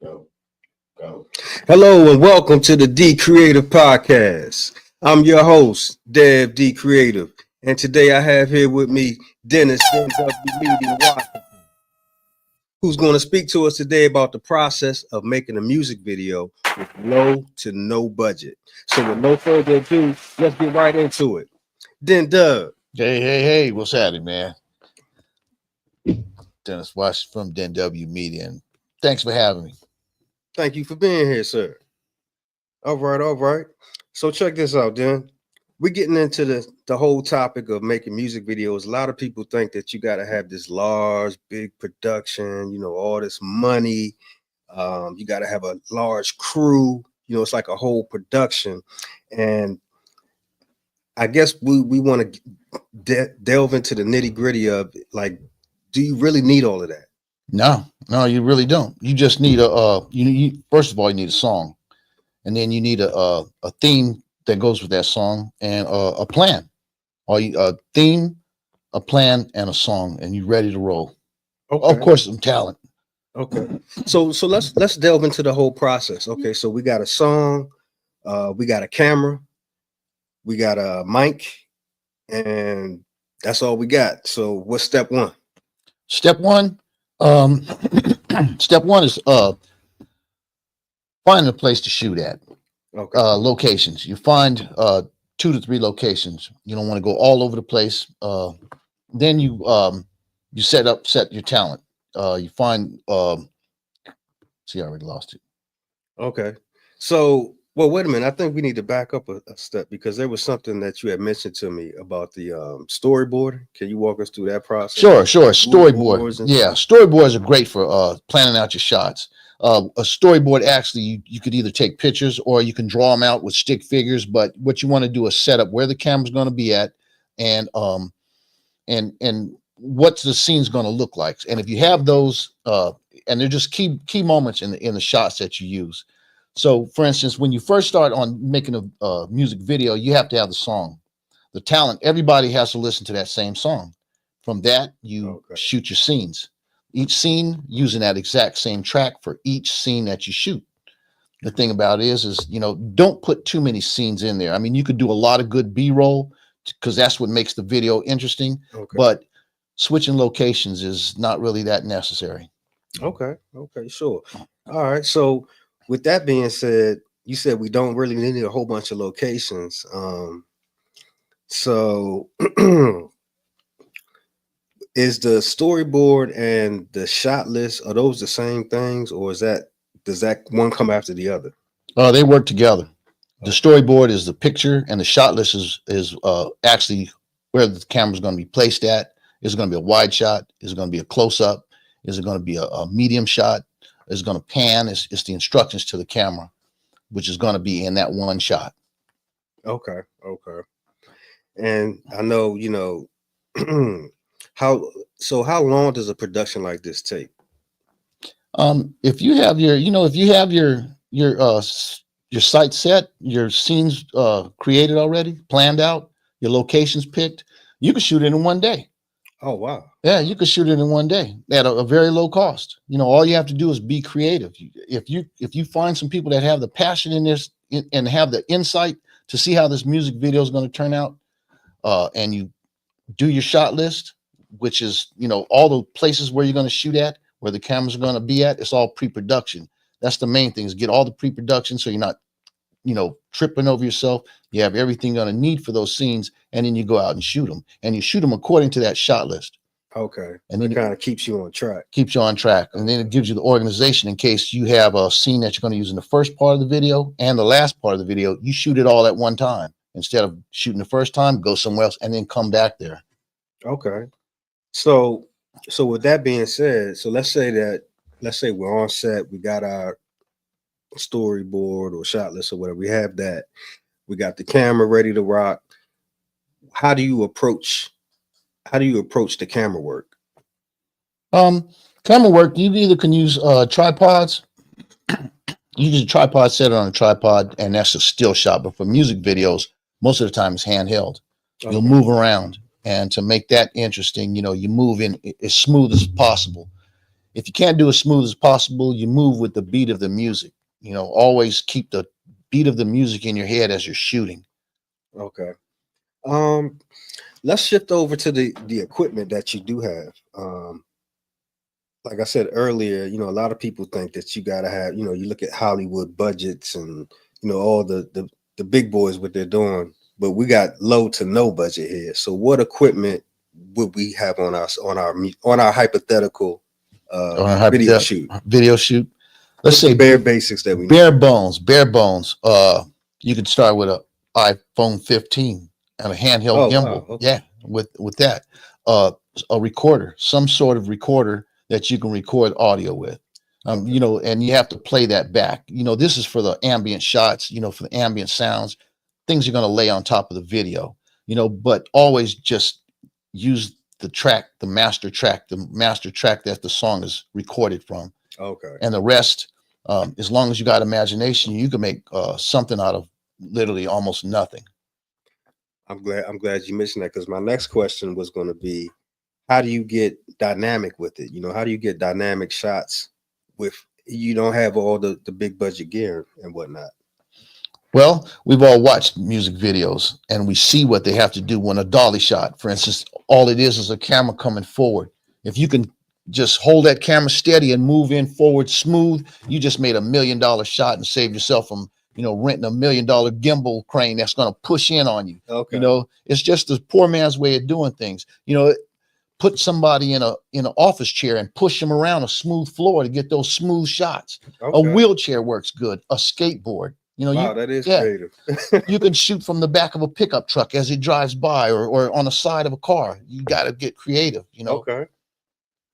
Go, go. Hello and welcome to the Dcreative Podcast. I'm your host, Dcreative, and today I have here with me Dennis NW Media Washington, who's going to speak to us today about the process of making a music video with low to no budget. So with no further ado, let's get right into it. Dub. Hey, what's happening, man? Dennis Washington from DW Media, and thanks for having me. Thank you for being here, sir. All right. So check this out, Dan. We're getting into the whole topic of making music videos. A lot of people think that you got to have this large, big production, all this money. You got to have a large crew. It's like a whole production. And I guess we want to delve into the nitty gritty of like, do you really need all of that? No, you really don't. You just need you first of all, you need a song, and then you need a theme that goes with that song, and a plan, or a theme, a plan, and a song, and you're ready to roll. Okay. Of course, some talent. Okay, so let's delve into the whole process. Okay, so we got a song, we got a camera, we got a mic, and that's all we got. So what's step one? Step one is finding a place to shoot at. Okay. Locations. You find 2 to 3 locations. You don't want to go all over the place. Then you set your talent. You find see, I already lost it. Okay. So wait a minute. I think we need to back up a step, because there was something that you had mentioned to me about the storyboard. Can you walk us through that process? Sure. Storyboard. Yeah, storyboards are great for planning out your shots. A storyboard, actually, you could either take pictures or you can draw them out with stick figures. But what you want to do is set up where the camera's going to be at, and what the scene's going to look like. And if you have those, and they're just key moments in the shots that you use. So, for instance, when you first start on making a music video, you have to have the song, the talent. Everybody has to listen to that same song. From that, you shoot your scenes. Each scene using that exact same track for each scene that you shoot. The thing about it is don't put too many scenes in there. I mean, you could do a lot of good B-roll because that's what makes the video interesting. Okay. But switching locations is not really that necessary. Okay, sure. All right, so with that being said, you said we don't really need a whole bunch of locations. So is the storyboard and the shot list, are those the same things, or does that one come after the other? They work together. The storyboard is the picture, and the shot list is actually where the camera's going to be placed at. Is it going to be a wide shot? Is it going to be a close up? Is it going to be a medium shot? Is it going to pan? It's the instructions to the camera, which is going to be in that one shot. Okay. And I know, how long does a production like this take? If you have your site set, your scenes created already, planned out, your locations picked, you can shoot it in one day. Oh, wow. Yeah, you could shoot it in one day at a very low cost. All you have to do is be creative. If you find some people that have the passion in this and have the insight to see how this music video is going to turn out, and you do your shot list, which is, all the places where you're going to shoot at, where the cameras are going to be at, it's all pre-production. That's the main thing, is get all the pre-production so you're not, tripping over yourself. You have everything you're going to need for those scenes, and then you go out and shoot them. And you shoot them according to that shot list. Okay. And then it kind of keeps you on track. And then it gives you the organization in case you have a scene that you're going to use in the first part of the video and the last part of the video. You shoot it all at one time. Instead of shooting the first time, go somewhere else and then come back there. Okay. So with that being said, so let's say we're on set, we got our storyboard or shot list or whatever, we have that, we got the camera ready to rock. How do you approach the camera work? Camera work, you either can use tripods. You use a tripod, set it on a tripod, and that's a still shot. But for music videos, most of the time it's handheld. Okay. You'll move around, and to make that interesting, you move in as smooth as possible. if you can't do as smooth as possible, you move with the beat of the music. Always keep the beat of the music in your head as you're shooting. Okay. Um, let's shift over to the equipment that you do have. Like I said earlier, a lot of people think that you gotta have, you look at Hollywood budgets and all the big boys what they're doing, but we got low to no budget here. So what equipment would we have on our hypothetical On a video shoot? Video shoot. Let's say bare basics that we bare bones. Bare bones. You could start with a iPhone 15 and a handheld gimbal. Wow, okay. Yeah, with that, a recorder, some sort of recorder that you can record audio with. And you have to play that back. This is for the ambient shots. For the ambient sounds, things you're going to lay on top of the video. But always just use the master track that the song is recorded from. Okay. And the rest, as long as you got imagination, you can make something out of literally almost nothing. I'm glad you mentioned that, because my next question was going to be, how do you get dynamic with it? How do you get dynamic shots with you don't have all the big budget gear and whatnot? Well, we've all watched music videos and we see what they have to do when a dolly shot, for instance, all it is a camera coming forward. If you can just hold that camera steady and move in forward smooth, you just made $1 million shot and saved yourself from, renting $1 million gimbal crane that's going to push in on you. Okay. It's just the poor man's way of doing things. Put somebody in an office chair and push them around a smooth floor to get those smooth shots. Okay. A wheelchair works good. A skateboard. Wow, that is creative. You can shoot from the back of a pickup truck as it drives by, or on the side of a car. You got to get creative. Okay.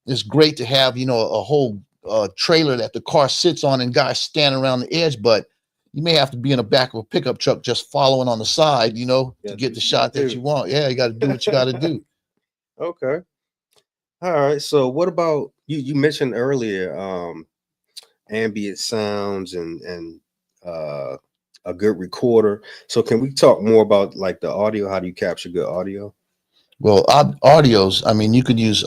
It's great to have a whole trailer that the car sits on and guys standing around the edge, but you may have to be in the back of a pickup truck just following on the side, to get the shot that you want. Yeah, you got to do what you got to do. Okay. All right. So what about you mentioned earlier ambient sounds and a good recorder. So can we talk more about like the audio? How do you capture good audio? Well, audios, you could use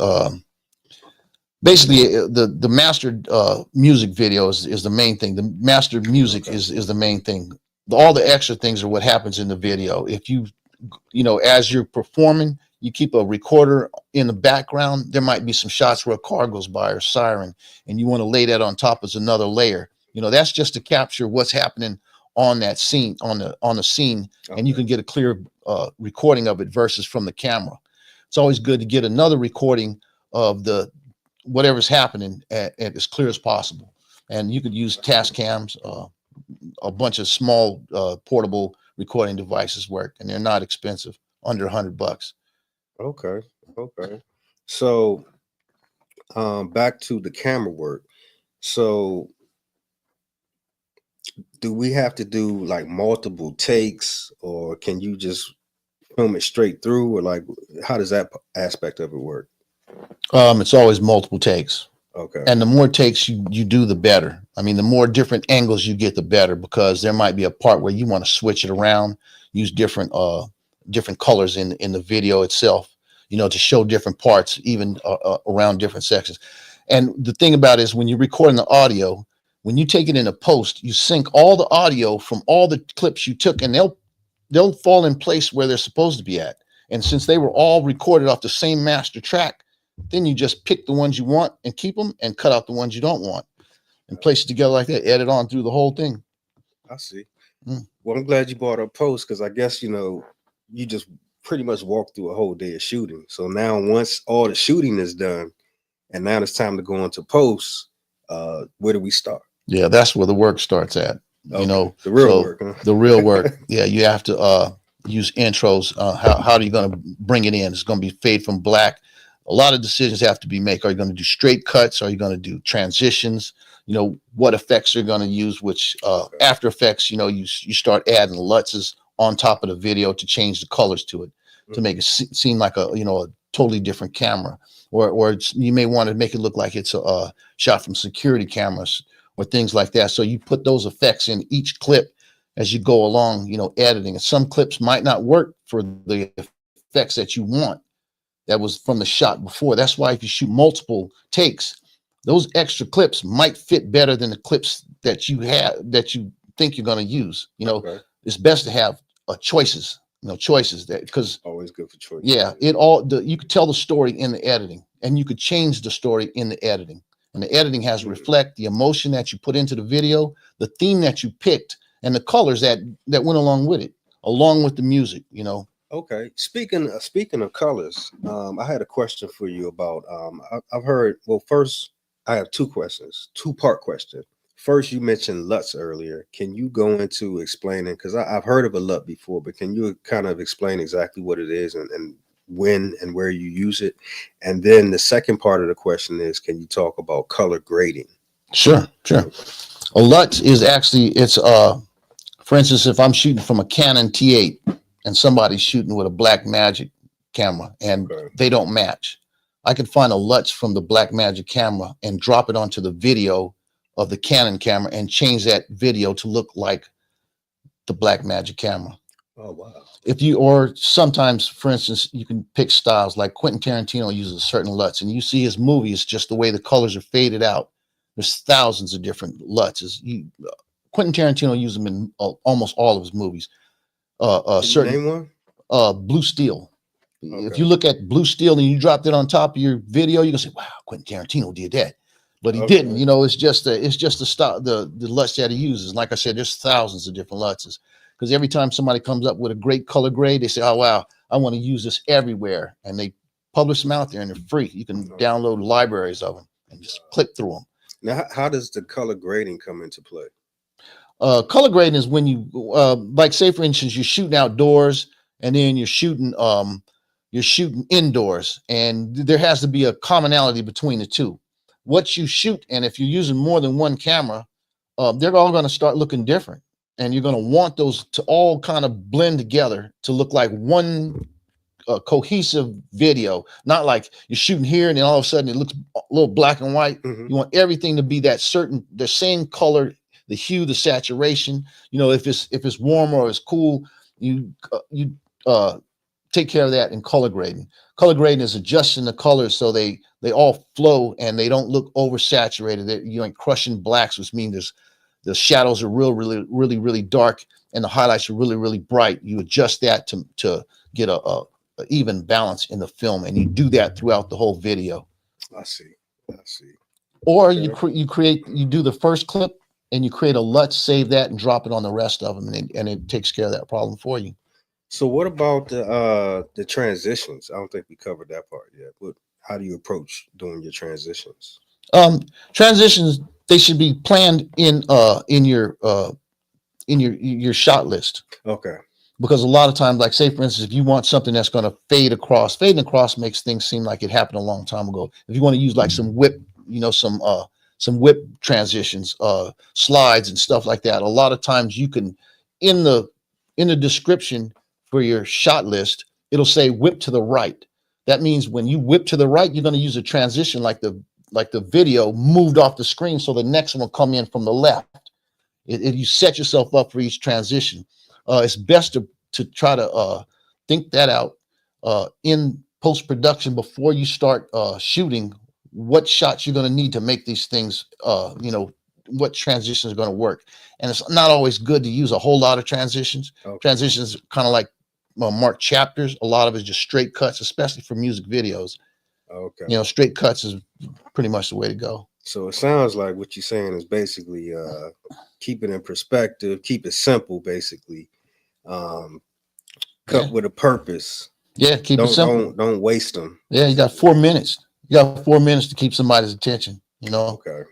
basically the mastered music videos is the main thing. The mastered music is the main thing. All the extra things are what happens in the video. If you as you're performing, you keep a recorder in the background, there might be some shots where a car goes by or siren, and you want to lay that on top as another layer. That's just to capture what's happening on that scene, on the scene, and you can get a clear recording of it versus from the camera. It's always good to get another recording of the whatever's happening at as clear as possible. And you could use task cams, a bunch of small portable recording devices work, and they're not expensive, under $100. Okay. So back to the camera work. So do we have to do like multiple takes, or can you just film it straight through, or like how does that aspect of it work? It's always multiple takes. Okay. And the more takes you do, the better. The more different angles you get, the better, because there might be a part where you want to switch it around, use different colors in the video itself, to show different parts, even around different sections. And the thing about it is, when you're recording the audio, when you take it in a post, you sync all the audio from all the clips you took, and they'll fall in place where they're supposed to be at. And since they were all recorded off the same master track, then you just pick the ones you want and keep them, and cut out the ones you don't want and place it together like that, edit on through the whole thing. I see. Well, I'm glad you brought up post, because I guess, you just pretty much walked through a whole day of shooting. So now once all the shooting is done and now it's time to go into post, where do we start? Yeah, that's where the work starts at. The real work. Huh? The real work. Yeah, you have to use intros. How are you going to bring it in? It's going to be fade from black. A lot of decisions have to be made. Are you going to do straight cuts? Are you going to do transitions? What effects you're going to use, which After Effects, you start adding LUTs on top of the video to change the colors to it, to make it seem like a totally different camera, or you may want to make it look like it's a shot from security cameras or things like that. So you put those effects in each clip as you go along, editing. And some clips might not work for the effects that you want that was from the shot before. That's why if you shoot multiple takes, those extra clips might fit better than the clips that you have that you think you're going to use. Okay. It's best to have choices. Choices that because Always good for choices. yeah, you could tell the story in the editing, and you could change the story in the editing. And the editing has to reflect the emotion that you put into the video, the theme that you picked, and the colors that went along with it, along with the music. Okay. Speaking of colors, I had a question for you about. I've heard. Well, first, I have two questions, two-part question. First, you mentioned LUTs earlier. Can you go into explaining? Because I've heard of a LUT before, but can you kind of explain exactly what it is and when and where you use it? And then the second part of the question is, can you talk about color grading? Sure. A LUT is actually for instance, if I'm shooting from a Canon T8 and somebody's shooting with a Blackmagic camera and they don't match, I can find a LUTs from the Blackmagic camera and drop it onto the video of the Canon camera and change that video to look like the Blackmagic camera. Oh, wow. Or sometimes, for instance, you can pick styles like Quentin Tarantino uses certain LUTs, and you see his movies, just the way the colors are faded out. There's thousands of different LUTs. Quentin Tarantino uses them in almost all of his movies. Name one? Blue Steel. Okay. If you look at Blue Steel and you dropped it on top of your video, you're gonna say, "Wow, Quentin Tarantino did that," but he didn't. It's just the style, the LUTs that he uses. Like I said, there's thousands of different LUTs because every time somebody comes up with a great color grade, they say, "Oh wow, I want to use this everywhere," and they publish them out there and they're free. You can download libraries of them and just click through them. Now, how does the color grading come into play? Color grading is when you like, say for instance, you're shooting outdoors and then you're shooting indoors, and there has to be a commonality between the two. What you shoot, and if you're using more than one camera, they're all going to start looking different, and you're going to want those to all kind of blend together to look like one cohesive video. Not like you're shooting here and then all of a sudden it looks a little black and white. You want everything to be the same color, the hue, the saturation. If it's warm or it's cool, you take care of that in color grading. Color grading is adjusting the colors so they all flow and they don't look oversaturated. You ain't crushing blacks, which means the shadows are really dark and the highlights are really bright. You adjust that to get a even balance in the film, and you do that throughout the whole video. I see. Or you do the first clip and you create a LUT, save that, and drop it on the rest of them, and it takes care of that problem for you. So what about the transitions? I don't think we covered that part yet. But how do you approach doing your transitions? Transitions, they should be planned in your shot list. Okay. Because a lot of times, like say for instance, if you want something that's going to fading across makes things seem like it happened a long time ago. If you want to use like some whip, some whip transitions, slides and stuff like that, a lot of times you can, in the description for your shot list, it'll say whip to the right. That means when you whip to the right, you're going to use a transition like the video moved off the screen, so the next one will come in from the left. You set yourself up for each transition. It's best to try to think that out in post-production before you start shooting. What shots you're going to need to make these things, what transitions are going to work. And it's not always good to use a whole lot of transitions. Okay. Transitions kind of like marked chapters. A lot of it's just straight cuts, especially for music videos. Okay. Straight cuts is pretty much the way to go. So it sounds like what you're saying is basically keep it in perspective, keep it simple, basically. Cut with a purpose. Yeah, keep it simple. Don't waste them. Yeah, you got 4 minutes. You got 4 minutes to keep somebody's attention. Okay.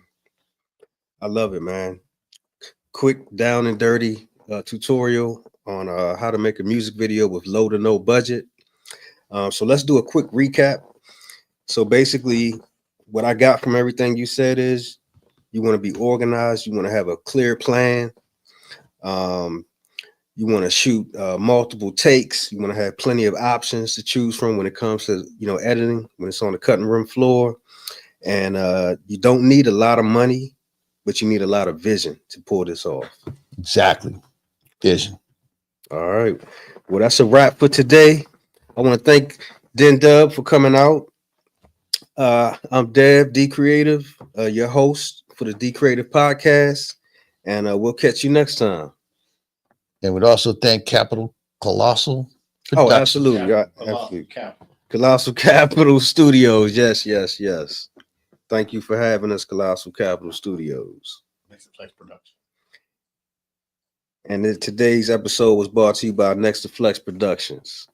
I love it, man. Quick, down and dirty tutorial on how to make a music video with low to no budget. So let's do a quick recap. So basically, what I got from everything you said is you want to be organized. You want to have a clear plan. You want to shoot multiple takes. You want to have plenty of options to choose from when it comes to, editing, when it's on the cutting room floor. And you don't need a lot of money, but you need a lot of vision to pull this off. Exactly. Vision. All right. Well, that's a wrap for today. I want to thank Den Dub for coming out. I'm Deb, Dcreative, your host for the Dcreative Podcast, and we'll catch you next time. And we'd also thank Capital Colossal Oh, Productions. absolutely. Colossal Absolutely. Capital. Colossal Capital Studios. Yes, yes, yes. Thank you for having us, Colossal Capital Studios. Next Flex Production. And today's episode was brought to you by Next to Flex Productions.